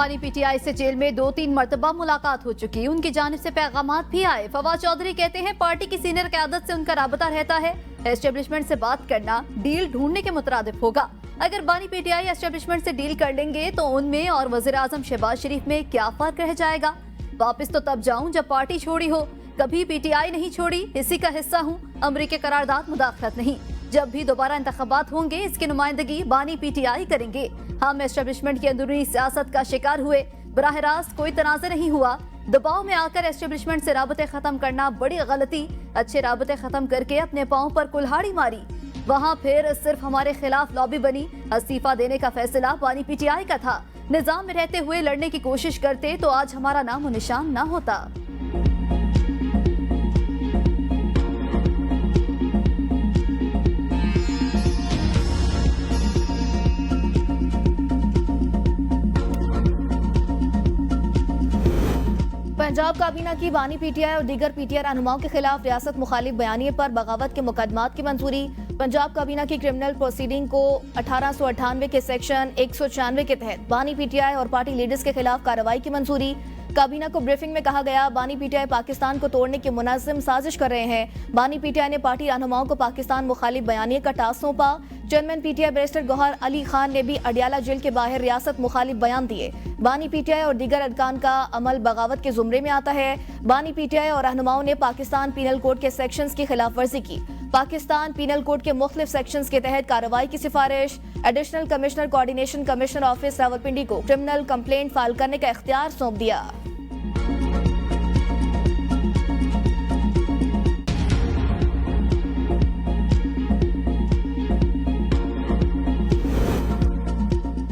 बानी पीटीआई से जेल में 2-3 मरतबा मुलाकात हो चुकी। उनकी जानिब से पैगामात भी आए। फवाद चौधरी कहते हैं पार्टी की सीनियर क़यादत से उनका राबता रहता है। एस्टेब्लिशमेंट से बात करना डील ढूंढने के मुतरादिफ होगा। अगर बानी पीटीआई एस्टेब्लिशमेंट से डील कर लेंगे तो उनमें और वज़ीर आज़म शहबाज शरीफ में क्या फर्क रह जाएगा। वापस तो तब जाऊं जब पार्टी छोड़ी हो, कभी पीटीआई नहीं छोड़ी, इसी का हिस्सा हूं। अमरीकी करारदाद मुदाखलत नहीं। जब भी दोबारा इंतखाबात होंगे इसकी नुमाइंदगी बानी पीटीआई करेंगे। हम एस्टेब्लिशमेंट की अंदरूनी सियासत का शिकार हुए, बराह रास्त कोई तनाज़ा नहीं हुआ। दबाव में आकर एस्टेब्लिशमेंट से राबते खत्म करना बड़ी गलती। अच्छे राबते खत्म करके अपने पाँव पर कुल्हाड़ी मारी, वहाँ फिर सिर्फ हमारे खिलाफ लॉबी बनी। इस्तीफा देने का फैसला बानी पीटीआई का था। निजाम में रहते हुए लड़ने की कोशिश करते तो आज हमारा नाम और निशान न होता। पंजाब काबीना की बानी पीटीआई और दीगर पीटीआई रहनुमाओं के खिलाफ रियासत मुखालिफ बयानिए पर बगावत के मुकदमात की मंजूरी। पंजाब काबीना की क्रिमिनल प्रोसीडिंग को 1898 के सेक्शन 196 के तहत बानी पीटीआई और पार्टी लीडर्स के खिलाफ कार्रवाई की मंजूरी। काबीना को ब्रीफिंग में कहा गया बानी पीटीआई पाकिस्तान को तोड़ने की मुनज़्ज़म साजिश कर रहे हैं। बानी पीटीआई ने पार्टी रहनुमाओं को पाकिस्तान मुखालिफ बयानिए का टास्क सौंपा। Chairman PTI barrister Gauhar Ali Khan ने भी अडियाला जेल के बाहर रियासत मुखालिफ बयान दिए। बानी पीटीआई और दीगर अरकान का अमल बगावत के जुमरे में आता है। बानी पीटीआई और रहनुमाओं ने पाकिस्तान पीनल कोड के सेक्शंस की खिलाफ वर्जी की। पाकिस्तान पीनल कोड के मुख्तलिफ सेक्शंस के तहत कार्रवाई की सिफारिश। Additional commissioner coordination commissioner office Rawalpindi को क्रिमिनल कंप्लेंट फाइल करने का इख्तियार सौंप दिया।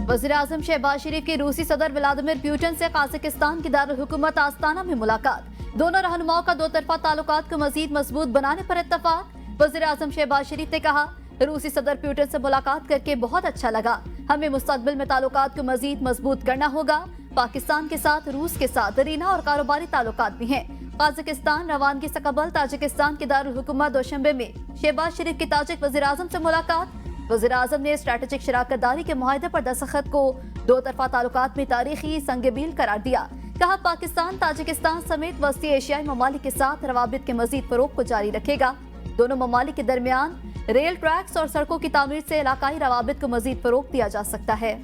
वज़ीर आज़म शहबाज शरीफ की रूसी सदर व्लादिमीर पुतिन से कजाकिस्तान की दारुल हुकूमत आस्ताना में मुलाकात। दोनों रहनुमाओं का दो तरफा ताल्लुकात को मजीद मजबूत बनाने पर इत्तफाक। वज़ीर आज़म शहबाज शरीफ ने कहा रूसी सदर पुतिन से मुलाकात करके बहुत अच्छा लगा। हमें मुस्तकबिल में ताल्लुकात को मजीद मजबूत करना होगा। पाकिस्तान के साथ रूस के साथ दरीना और कारोबारी ताल्लुकात भी हैं। कजाकिस्तान रवानगी से कबल ताजिकिस्तान की दारुल हुकूमत दोशंबे में शहबाज शरीफ की ताजिक वज़ीर आज़म से मुलाकात। वज़ीर आज़म ने स्ट्रेटेजिक शराकतदारी के मुआहदे पर दस्तखत को दो तरफा ताल्लुकात में तारीखी संगमील करार दिया। कहा पाकिस्तान ताजिकिस्तान समेत वस्ती एशियाई ममालिक के साथ रवाबित के मजीद फरोग को जारी रखेगा। दोनों ममालिक के दरमियान रेल ट्रैक्स और सड़कों की तामीर से इलाकाई रवाबित को मजीद फरोग दिया जा सकता है।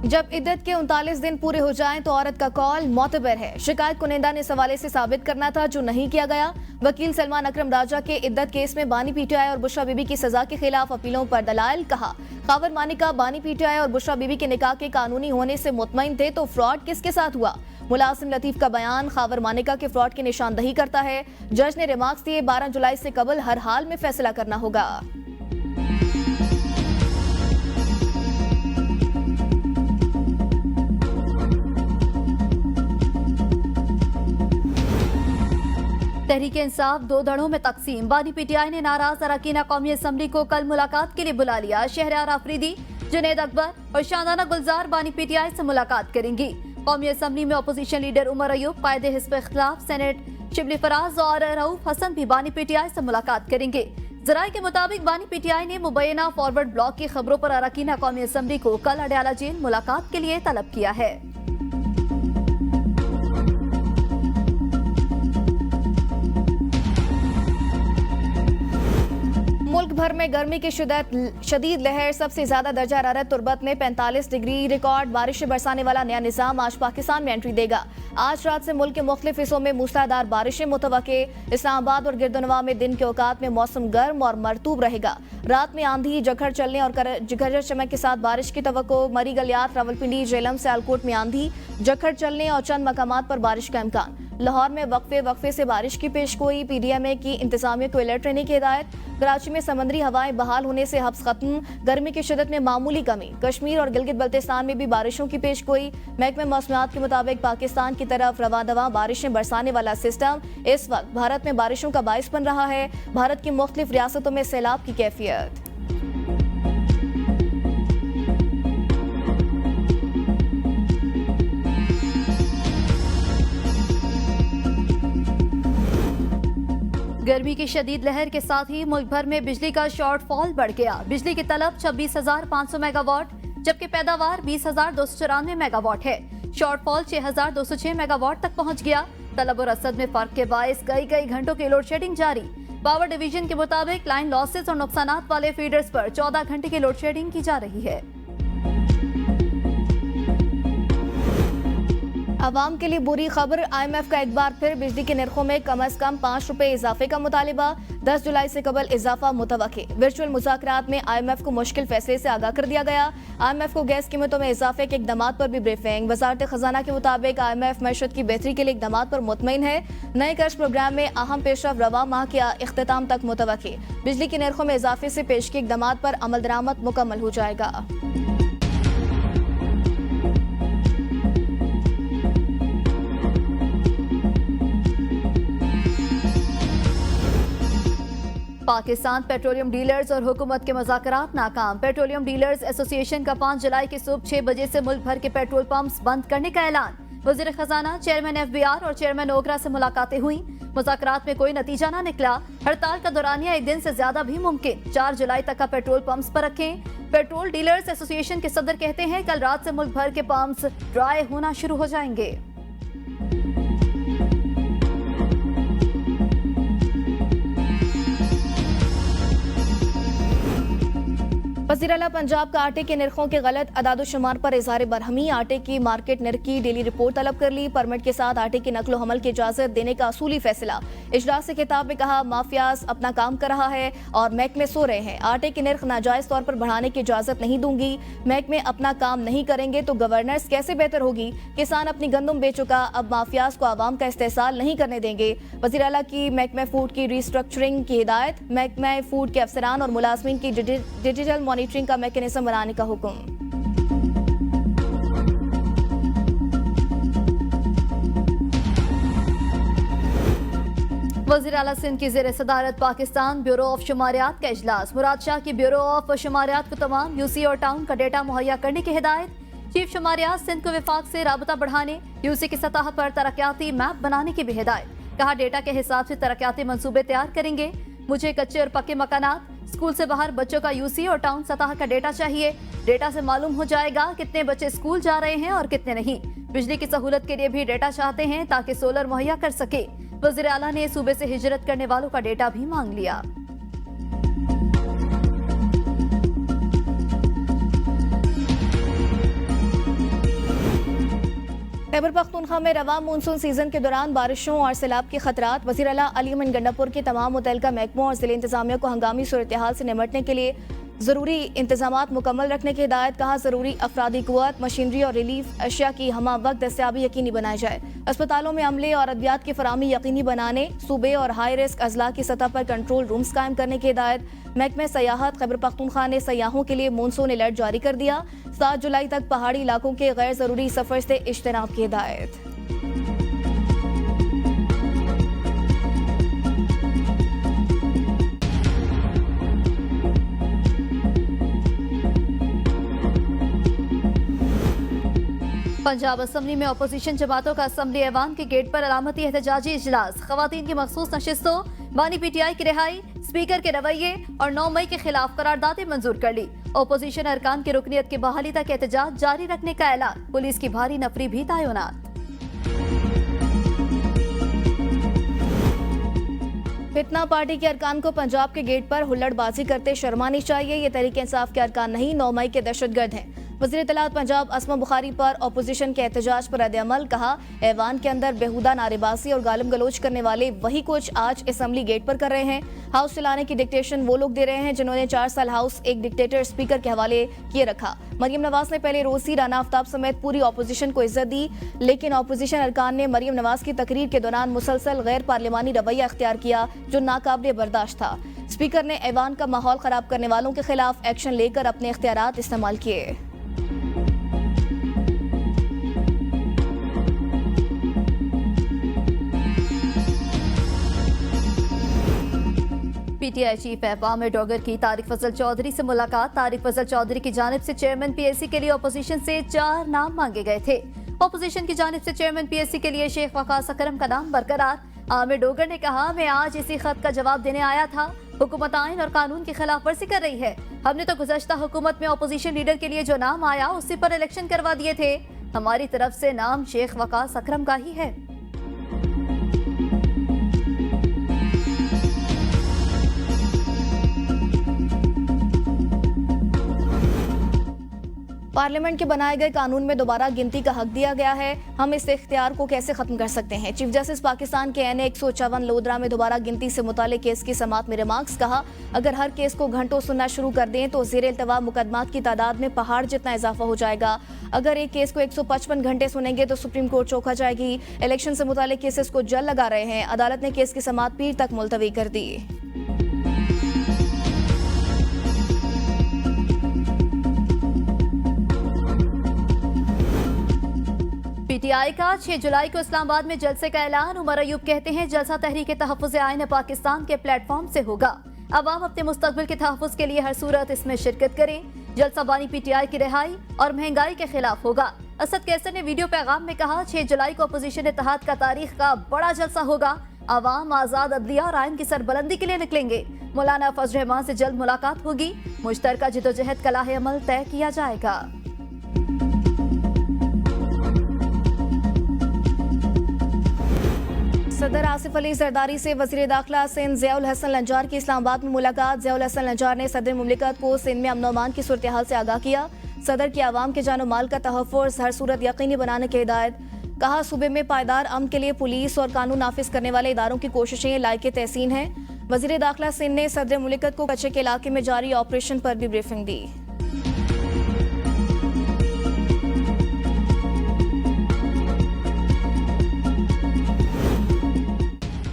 जब इद्दत के 39 दिन पूरे हो जाएं तो औरत का कॉल मोतबर है। शिकायत कुनिंदा ने इस हवाले से साबित करना था जो नहीं किया गया। वकील सलमान अकरम राजा के इद्दत केस में बानी पीटीआई और बुशरा बीबी की सजा के खिलाफ अपीलों पर दलाइल। कहा खावर मानिका बानी पीटीआई और बुशरा बीबी के निकाह के कानूनी होने से मुतमईन थे तो फ्रॉड किसके साथ हुआ। मुलाजिम लतीफ का बयान खावर मानिका के फ्रॉड की निशानदही करता है। जज ने रिमार्क्स दिए 12 जुलाई से कबल हर हाल में फैसला करना होगा। तहरीक इंसाफ दो धड़ों में तकसीम। बानी पीटीआई ने नाराज अरकान कौमी असम्बली को कल मुलाकात के लिए बुला लिया। शहरयार आफरीदी, जुनैद अकबर और शादाना गुलजार बानी पीटीआई से मुलाकात करेंगी। कौमी असम्बली में अपोजिशन लीडर उमर अयूब, कायदे हिज़्ब इख्तिलाफ सेनेट शिबली फराज और रऊफ हसन भी बानी पीटीआई से मुलाकात करेंगे। जराये के मुताबिक बानी पीटीआई ने मुबैना फॉरवर्ड ब्लॉक की खबरों पर अरकान कौमी असम्बली को कल अडियाला जेल मुलाकात के लिए तलब किया है। मुल्क भर में गर्मी की शदीद लहर, सबसे ज्यादा दर्जा हरारत तुर्बत में 45 डिग्री रिकॉर्ड। बारिश से बरसाने वाला नया निजाम आज पाकिस्तान में एंट्री देगा। आज रात से मुल्क के मुख्तलिफ हिस्सों में मूसलाधार बारिशें मुतवक्के। इस्लामाबाद और गिरदनवा में दिन के औकात में मौसम गर्म और मरतूब रहेगा। रात में आंधी, झखड़ चलने और गरज चमक के साथ बारिश की तवक्को। मरी गलियात, रावलपिंडी, जेलम, सियालकोट में आंधी, झखड़ चलने और चंद मकामात पर बारिश का इम्कान। लाहौर में वक्फे से बारिश की पेशगोई। पीडीएमए की इंतजामिया को अलर्ट रहने की हिदायत। कराची में समंदरी हवाएं बहाल होने से हब्स खत्म। गर्मी की शिदत में मामूली कमी। कश्मीर और गिलगित बल्तिस्तान में भी बारिशों की पेशगोई। महकमे मौसमियात के मुताबिक पाकिस्तान की तरफ रवा दवा बारिशें बरसाने वाला सिस्टम इस वक्त भारत में बारिशों का बाइस बन रहा है। भारत की मुख्तलिफ रियासतों में सैलाब की कैफियत। गर्मी की शदीद लहर के साथ ही मुल्क भर में बिजली का शॉर्टफॉल बढ़ गया। बिजली की तलब 26,500 मेगावाट जबकि पैदावार 20,294 मेगावाट है। शॉर्टफॉल 6,206 मेगावाट तक पहुंच गया। तलब और रसद में फर्क के बायस कई घंटों की लोड शेडिंग जारी। पावर डिवीजन के मुताबिक लाइन लॉसेस और नुकसानात वाले फीडर्स पर 14 घंटे की लोड शेडिंग की जा रही है। आवाम के लिए बुरी खबर, IMF का एक बार फिर बिजली के निर्खों में कम से कम 5 रुपए इजाफे का मुतालिबा। 10 जुलाई से कबल इजाफा मुतवक्की। वर्चुअल मुज़ाकरात में IMF को मुश्किल फैसले से आगाह कर दिया गया। IMF को गैस कीमतों में इजाफे के इकदामात पर भी ब्रीफिंग। वजारत खजाना के मुताबिक IMF मैशत की बेहतरी के लिए इकदामात पर मुतमईन है। नए कर्ज प्रोग्राम में अहम पेशरफ रवा माह के इख्तिताम तक मुतवक्की। बिजली के निर्खों में इजाफे से पेश के इकदामात पर अमल दरामद मुकम्मल हो जाएगा। पाकिस्तान पेट्रोलियम डीलर्स और हुकूमत के मुज़ाकरात नाकाम। पेट्रोलियम डीलर्स एसोसिएशन का 5 जुलाई की सुबह 6 बजे से मुल्क भर के पेट्रोल पंप्स बंद करने का ऐलान। वज़ीर खजाना, चेयरमैन FBR और चेयरमैन ओगरा से मुलाकातें हुई। मुज़ाकरात में कोई नतीजा न निकला। हड़ताल का दौरानिया एक दिन से ज्यादा भी मुमकिन। 4 जुलाई तक का पेट्रोल पंप्स पर रखें। पेट्रोल डीलर्स एसोसिएशन के सदर कहते हैं कल रात से मुल्क भर के पंप्स ड्राई होना शुरू हो जाएंगे। वज़ीर आला पंजाब का आटे के निर्खों के गलत अदादोशुमार पर इज़हार बरहमी। आटे की मार्केट निर्ख की डेली रिपोर्ट तलब कर ली। परमिट के साथ आटे की नकलो हमल की इजाजत देने का असूली फैसला। इजलास से खिताब में कहा माफियाज अपना काम कर रहा है और महकमे सो रहे हैं। आटे की निर्ख नाजायज तौर पर बढ़ाने की इजाजत नहीं दूंगी। महकमे अपना काम नहीं करेंगे तो गवर्नर्स कैसे बेहतर होगी। किसान अपनी गंदम बेच चुका, अब माफियाज को आवाम का इस्तेहसाल नहीं करने देंगे। वज़ीर आला की महकमे फूड की रिस्ट्रक्चरिंग की हिदायत। महकमे फूड के अफसरान और मुलाजमीन की डिजिटल मॉनिटरिंग का मैकेनिज्म बनाने का हुक्म। वज़ीर आला सिंध की ज़ेर सदारत पाकिस्तान ब्यूरो ऑफ शुमारियात का इजलास। मुराद शाह की ब्यूरो ऑफ शुमारियात को तमाम UC और टाउन का डेटा मुहैया करने की हिदायत। चीफ शुमारियात सिंध को विफाक से राबता बढ़ाने, UC की सतह पर तरक्याती मैप बनाने की भी हिदायत। कहा डेटा के हिसाब से तरक्याती मंसूबे तैयार करेंगे। मुझे कच्चे और पक्के मकानात, स्कूल से बाहर बच्चों का UC और टाउन सतह का डेटा चाहिए। डेटा से मालूम हो जाएगा कितने बच्चे स्कूल जा रहे हैं और कितने नहीं। बिजली की सहूलत के लिए भी डेटा चाहते हैं ताकि सोलर मुहैया कर सके। वज़ीर आला ने सूबे से हिजरत करने वालों का डेटा भी मांग लिया। खैबर पख्तूनख्वा में रवा मानसून सीजन के दौरान बारिशों और सैलाब के खतरात। वज़ीर आला अली अमीन गंडापुर के तमाम मुतल्लिका महकमों और ज़िला इंतजामिया को हंगामी सूरत हाल से निपटने के लिए ज़रूरी इंतजामात मुकम्मल रखने की हिदायत। कहा ज़रूरी अफरादी कुव्वत, मशीनरी और रिलीफ अशिया की हमा वक्त दस्तियाबी यकीनी बनाई जाए। अस्पतालों में अमले और अद्वियात की फराहमी यकीनी बनाने, सूबे और हाई रिस्क अजला की सतह पर कंट्रोल रूम्स कायम करने की हिदायत। महकमे सयाहत खैबर पख्तूनख्वा ने सयाहों के लिए मानसून अलर्ट जारी कर दिया। 7 जुलाई तक पहाड़ी इलाकों के गैर ज़रूरी सफ़र से इज्तनाब की हिदायत। पंजाब असम्बली में अपोजिशन जमातों का असम्बली ऐवान के गेट पर अलामती एहतजाजी इजलास। खवातीन की मखसूस नशिस्तों, बानी PTI की रिहाई, स्पीकर के रवैये और 9 मई के खिलाफ करारदादें मंजूर कर ली। अपोजिशन अरकान की रुकनियत की बहाली तक एहतजाज जारी रखने का ऐलान। पुलिस की भारी नफरी भी तैनात। फितना पार्टी के अरकान को पंजाब के गेट पर हुल्लड़बाजी करते शर्मानी चाहिए। ये तहरीक इंसाफ के अरकान नहीं, 9 मई के दहशतगर्द हैं। वज़ीर इत्तलात पंजाब असमा बुखारी पर अपोजिशन के एहतजाज पर रद्द-ए-अमल। कहा ऐवान के अंदर बेहुदा नारेबाजी और गालिम गलोच करने वाले वही कुछ आज असम्बली गेट पर कर रहे हैं। हाउस चलाने की डिक्टेशन वो लोग दे रहे हैं जिन्होंने 4 साल हाउस एक डिक्टेटर स्पीकर के हवाले किए रखा। मरियम नवाज ने पहले रोज ही राना आफ्ताब समेत पूरी अपोजिशन को इज्जत दी, लेकिन अपोजिशन अरकान ने मरियम नवाज की तकरीर के दौरान मुसलसल गैर पार्लिमानी रवैया अख्तियार किया जो नाकाबिले बर्दाश्त था। स्पीकर ने ऐवान का माहौल खराब करने वालों के खिलाफ एक्शन लेकर अपने इख्तियारात इस्तेमाल किए। PTI चीफ आमिर डॉगर की तारिक फजल चौधरी से मुलाकात। तारिक फजल चौधरी की जानिब से चेयरमैन PSC के लिए अपोजिशन से 4 नाम मांगे गए थे। अपोजिशन की जानिब से चेयरमैन PSC के लिए शेख वकास अकरम का नाम बरकरार। आमिर डोगर ने कहा, मैं आज इसी खत का जवाब देने आया था। हुकूमत आइन और कानून की खिलाफ वर्जी कर रही है। हमने तो गुज़श्ता हुकूमत में अपोजिशन लीडर के लिए जो नाम आया उसी पर इलेक्शन करवा दिए थे। हमारी तरफ से नाम शेख वकास अकरम का ही है। पार्लियामेंट के बनाए गए कानून में दोबारा गिनती का हक दिया गया है। हम इस इख्तियार को कैसे खत्म कर सकते हैं? चीफ जस्टिस पाकिस्तान के एन 154 लोधरा में दोबारा गिनती से मुताल्लिक केस की समाअत में रिमार्क्स कहा, अगर हर केस को घंटों सुनना शुरू कर दें तो ज़ेर इल्तवा मुकदमात की तादाद में पहाड़ जितना इजाफा हो जाएगा। अगर एक केस को 155 घंटे सुनेंगे तो सुप्रीम कोर्ट चौंका जाएगी। इलेक्शन से मुताल्लिक केसेस को जल लगा रहे हैं। अदालत ने केस की समाअत पीर तक मुलतवी कर दी। पीटीआई का 6 जुलाई को इस्लामाबाद में जलसे का ऐलान। उमर अयूब कहते हैं, जलसा तहरीक तहफ़्फ़ुज़ आइन पाकिस्तान के प्लेटफॉर्म से होगा। अवाम अपने मुस्तकबिल के तहफ़्फ़ुज़ के लिए हर सूरत इसमें शिरकत करें। जलसा बानी पीटीआई की रिहाई और महंगाई के खिलाफ होगा। असद कैसर ने वीडियो पैगाम में कहा, 6 जुलाई को अपोजिशन इत्तेहाद का तारीख का बड़ा जलसा होगा। अवाम आज़ाद अदलिया और आइन की सरबलंदी के लिए निकलेंगे। मौलाना फजल रहमान से जल्द मुलाकात होगी। मुश्तरका जिद्दोजहद का लाहे अमल तय किया जाएगा। सदर आसिफ अली जरदारी से वज़ीर दाखिला सिंध ज़ियाउल हसन लंजार की इस्लामाबाद में मुलाकात। ज़ियाउल हसन लंजार ने सदर मुमलिकत को सिंध में अमन अमान की सूरत हाल से आगाह किया। सदर की आवाम के जानो माल का तहफ़्फ़ुज़ हर सूरत यकीनी बनाने की हिदायत। कहा, सूबे में पायदार अमन के लिए पुलिस और कानून नाफिज करने वाले इदारों की कोशिशें लायक तहसीन हैं। वज़ीर दाखिला सिंध ने सदर मुमलिकत को कच्चे के इलाके में जारी ऑपरेशन पर भी ब्रीफिंग दी।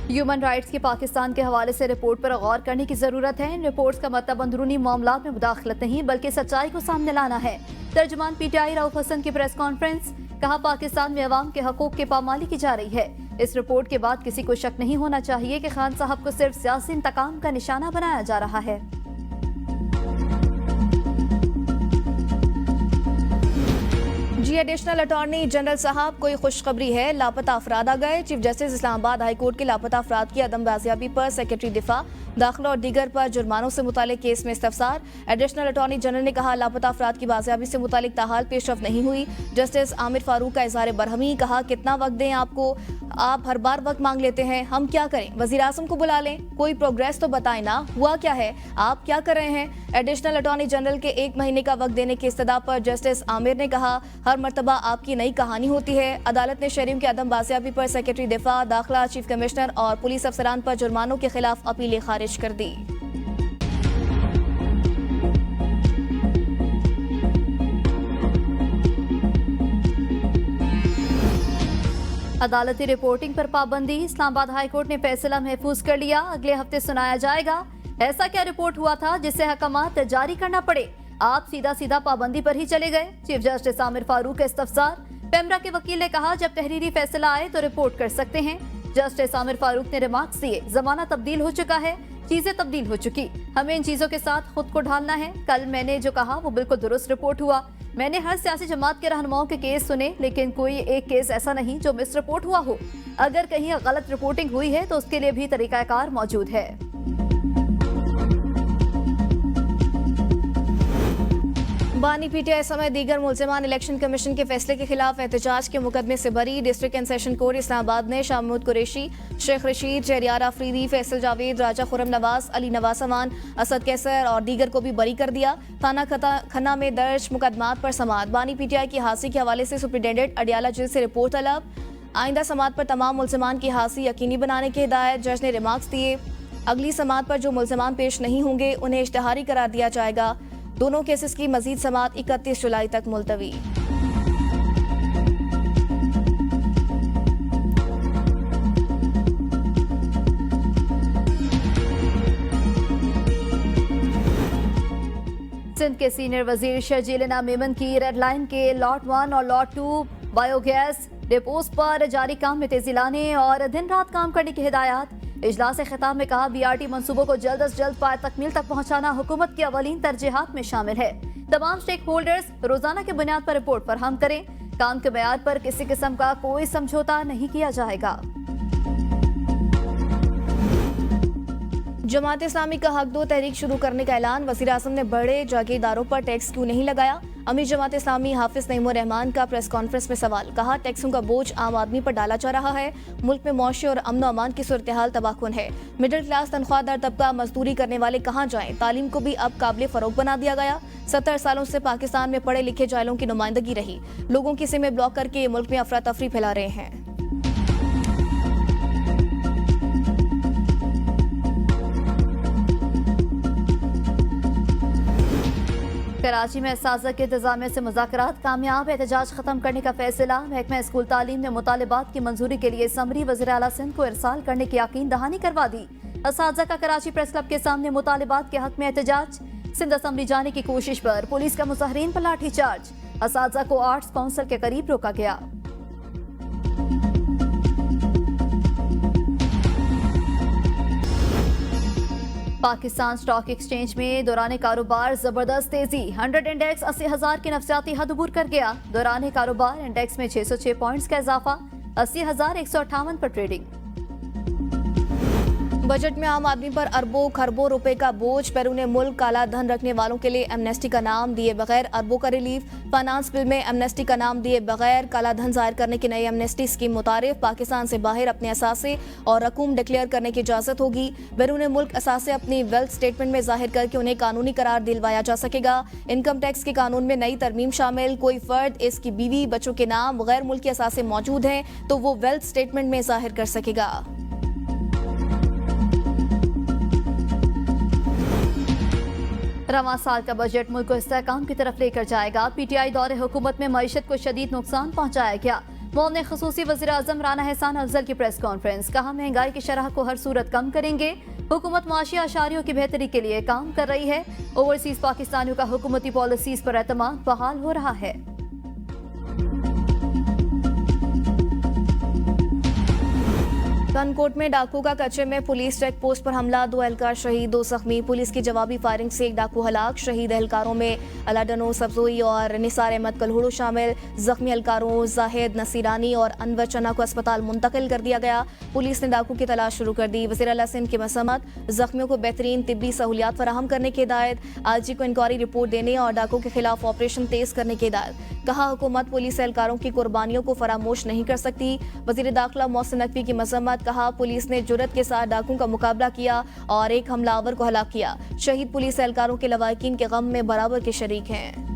ह्यूमन राइट्स की पाकिस्तान के हवाले से रिपोर्ट पर गौर करने की जरूरत है। इन रिपोर्ट्स का मतलब अंदरूनी मामलात में मुदाखलत नहीं बल्कि सच्चाई को सामने लाना है। तर्जुमान पीटीआई रऊफ हसन की प्रेस कॉन्फ्रेंस। कहा, पाकिस्तान में अवाम के हकूक की पामाली की जा रही है। इस रिपोर्ट के बाद किसी को शक नहीं होना चाहिए कि खान साहब को सिर्फ सियासी इंतकाम का निशाना बनाया जा रहा है। जी एडिशनल अटॉर्नी जनरल साहब, कोई खुशखबरी है, लापता अफराद आ गए। Chief justice Islamabad high court के लापता अफराद की अदम बाजियाबी पर सेक्रेटरी दिफा, दाखिला और दीगर पर जुर्मानों से मुतालिक केस में इस्तफसार। एडिशनल अटॉर्नी जनरल ने कहा, लापता अफराद की बाजियाबी से मुतालिक ताहाल पेशरफ नहीं हुई। जस्टिस आमिर फारूक का इजहार बरहमी। कहा, कितना वक्त दें आपको, आप हर बार वक्त मांग लेते हैं, हम क्या करें? वजीर आजम को बुला लें, कोई प्रोग्रेस तो बताएं ना, हुआ क्या है, आप क्या कर रहे हैं? एडिशनल अटॉर्नी जनरल के 1 महीने का वक्त देने की इस्तदा पर जस्टिस आमिर ने कहा, हर मरतबा आपकी नई कहानी होती है। अदालत ने शहरियों की अदम बाजियाबी पर सेक्रेटरी दिफा, दाखिला, चीफ कमिश्नर और पुलिस अफसरान पर जुर्मानों के खिलाफ अपीलें खारिज कर दी। अदालती रिपोर्टिंग पर पाबंदी। इस्लामाबाद हाई कोर्ट ने फैसला महफूज कर लिया, अगले हफ्ते सुनाया जाएगा। ऐसा क्या रिपोर्ट हुआ था जिससे हकामात जारी करना पड़े? आप सीधा सीधा पाबंदी पर ही चले गए। चीफ जस्टिस आमिर फारूक का इस्तफसार। पेमरा के वकील ने कहा, जब तहरीरी फैसला आए तो रिपोर्ट कर सकते हैं। जस्टिस आमिर फारूक ने रिमार्क्स दिए, जमाना तब्दील हो चुका है, चीजें तब्दील हो चुकी, हमें इन चीजों के साथ खुद को ढालना है। कल मैंने जो कहा वो बिल्कुल दुरुस्त रिपोर्ट हुआ। मैंने हर सियासी जमात के रहनुमाओं के केस सुने, लेकिन कोई एक केस ऐसा नहीं जो मिस रिपोर्ट हुआ हो। अगर कहीं गलत रिपोर्टिंग हुई है तो उसके लिए भी तरीकाकार मौजूद है। बानी पीटीआई समेत दीगर मुल्जिमान इलेक्शन कमीशन के फैसले के खिलाफ एहतजाज के मुकदमे से बरी। District and session court Islamabad ने शाह महमूद कुरैशी, शेख रशीद, शहरियार आफरीदी, फैसल जावेद, राजा खुर्रम नवाज, अली नवाज अमान, असद कैसर और दीगर को भी बरी कर दिया। थाना खन्ना में दर्ज मुकदमात पर समाअत। बानी पीटीआई की हासिल के हवाले से सुप्रिटेंडेंट अडियाला जेल से रिपोर्ट तलब। आइंदा समाअत पर तमाम मुल्जिमान की हासिल यकीनी बनाने की हिदायत। जज ने रिमार्क्स दिए, अगली समाअत पर जो मुल्जिमान पेश नहीं होंगे उन्हें इश्तिहारी करार दिया जाएगा। दोनों केसेस की मजीद समाअत 31 जुलाई तक मुलतवी। सिंध के सीनियर वजीर शर्जीलना मेमन की रेड लाइन के लॉट 1 और लॉट 2 बायोगैस डिपोज पर जारी काम में तेजी लाने और दिन रात काम करने की हिदायत। इजलास खिताब में कहा, बीआरटी मंसूबों को जल्द अज जल्द पाए तकमील तक पहुंचाना हुकूमत की अवलीन तरजीहात में शामिल है। तमाम स्टेक होल्डर्स रोजाना की बुनियाद पर रिपोर्ट फराहम करें। काम के मेयार पर किसी किस्म का कोई समझौता नहीं किया जाएगा। जमात इस्लामी का हक दो तहरीक शुरू करने का ऐलान। वज़ीर आज़म ने बड़े जागीरदारों पर टैक्स क्यों नहीं लगाया। अमीर जमात इस्लामी हाफिज नईमुर रहमान का प्रेस कॉन्फ्रेंस में सवाल। कहा, टैक्सों का बोझ आम आदमी पर डाला जा रहा है। मुल्क में मौशी और अमन अमान की सूरत हाल तबाहकुन है। मिडिल क्लास तनख्वाहदार तबका मजदूरी करने वाले कहाँ जाएं। तालीम को भी अब काबिल फरोग बना दिया गया। 70 सालों से पाकिस्तान में पढ़े लिखे जाहिलों की नुमाइंदगी रही। लोगों की सिमें ब्लॉक करके मुल्क में अफरा तफरी फैला रहे हैं। कराची में असातिज़ा के इंतजामिया से मुज़ाकरात कामयाब। एहतजाज खत्म करने का फैसला। महकमा स्कूल तालीम ने मुतालिबात की मंजूरी के लिए समरी वज़ीर आला सिंध को इरसाल करने की यकीन दहानी करवा दी। असातिज़ा का कराची प्रेस क्लब के सामने मुतालिबात के हक में एहतजाज। सिंध असम्बली जाने की कोशिश पर पुलिस का मुज़ाहिरीन पर लाठीचार्ज। असातिज़ा को आर्ट्स काउंसिल के करीब रोका गया। पाकिस्तान स्टॉक एक्सचेंज में दौरान कारोबार जबरदस्त तेजी। 100 इंडेक्स 80,000 की नफसियाती हद अबूर कर गया। दौरान कारोबार इंडेक्स में 606 पॉइंट्स का इजाफा। 80,158 पर ट्रेडिंग। बजट में आम आदमी पर अरबों खरबों रुपए का बोझ। बैरून मुल्क काला धन रखने वालों के लिए एमनेस्टी का नाम दिए बगैर अरबों का रिलीफ। फाइनेंस बिल में एमनेस्टी का नाम दिए बगैर काला धन जाहिर करने की नई एमनेस्टी स्कीम मुतारिफ। पाकिस्तान से बाहर अपने असासे और रकूम डिक्लेयर करने की इजाजत होगी। बैरून मुल्क असासे अपनी वेल्थ स्टेटमेंट में जाहिर करके उन्हें कानूनी करार दिलवाया जा सकेगा। इनकम टैक्स के कानून में नई तरमीम शामिल। कोई फर्द इसकी बीवी बच्चों के नाम गैर मुल्की असासे मौजूद हैं तो वो वेल्थ स्टेटमेंट में जाहिर कर सकेगा। रवां साल का बजट मुल्क को इस्तेहकाम की तरफ लेकर जाएगा। PTI दौरे हुकूमत में मईशत को शदीद नुकसान पहुंचाया गया। मौने खसूसी वज़ीर आज़म राना एहसान अफजल की प्रेस कॉन्फ्रेंस। कहा, महंगाई की शरह को हर सूरत कम करेंगे। हुकूमत माशी आशारियों की बेहतरी के लिए काम कर रही है। ओवरसीज पाकिस्तानियों का हुकूमती पॉलिसीज पर एतमाद बहाल हो रहा है। पठानकोट में डाकू का कच्चे में पुलिस चेक पोस्ट पर हमला। 2 एहलकार शहीद, 2 जख्मी। पुलिस की जवाबी फायरिंग से 1 डाकू हलाक। शहीद एहलकारों में अलाडनो सब्जोई और निसार अहमद कलहुड़ू शामिल। जख्मी एहलकारों जाहिद नसीरानी और अनवर चन्ना को अस्पताल मुंतकिल कर दिया गया। पुलिस ने डाकू की तलाश शुरू कर दी। वज़ीर आला सिंध की मसम्मत। जख्मियों को बेहतरीन तिब्बी सहूलियात फराहम करने की हिदायत। IG को इंक्वायरी रिपोर्ट देने और डाकू के खिलाफ ऑपरेशन तेज करने की हिदायत। कहा, हुकूमत पुलिस एहलकारों की कुर्बानियों को फरामोश नहीं कर सकती। वज़ीर दाखिला मोहसिन नकवी की मसम्मत। कहा, पुलिस ने जुर्रत के साथ डाकुओं का मुकाबला किया और एक हमलावर को हलाक किया। शहीद पुलिस एहलकारों के लवाहिकीन के गम में बराबर के शरीक हैं।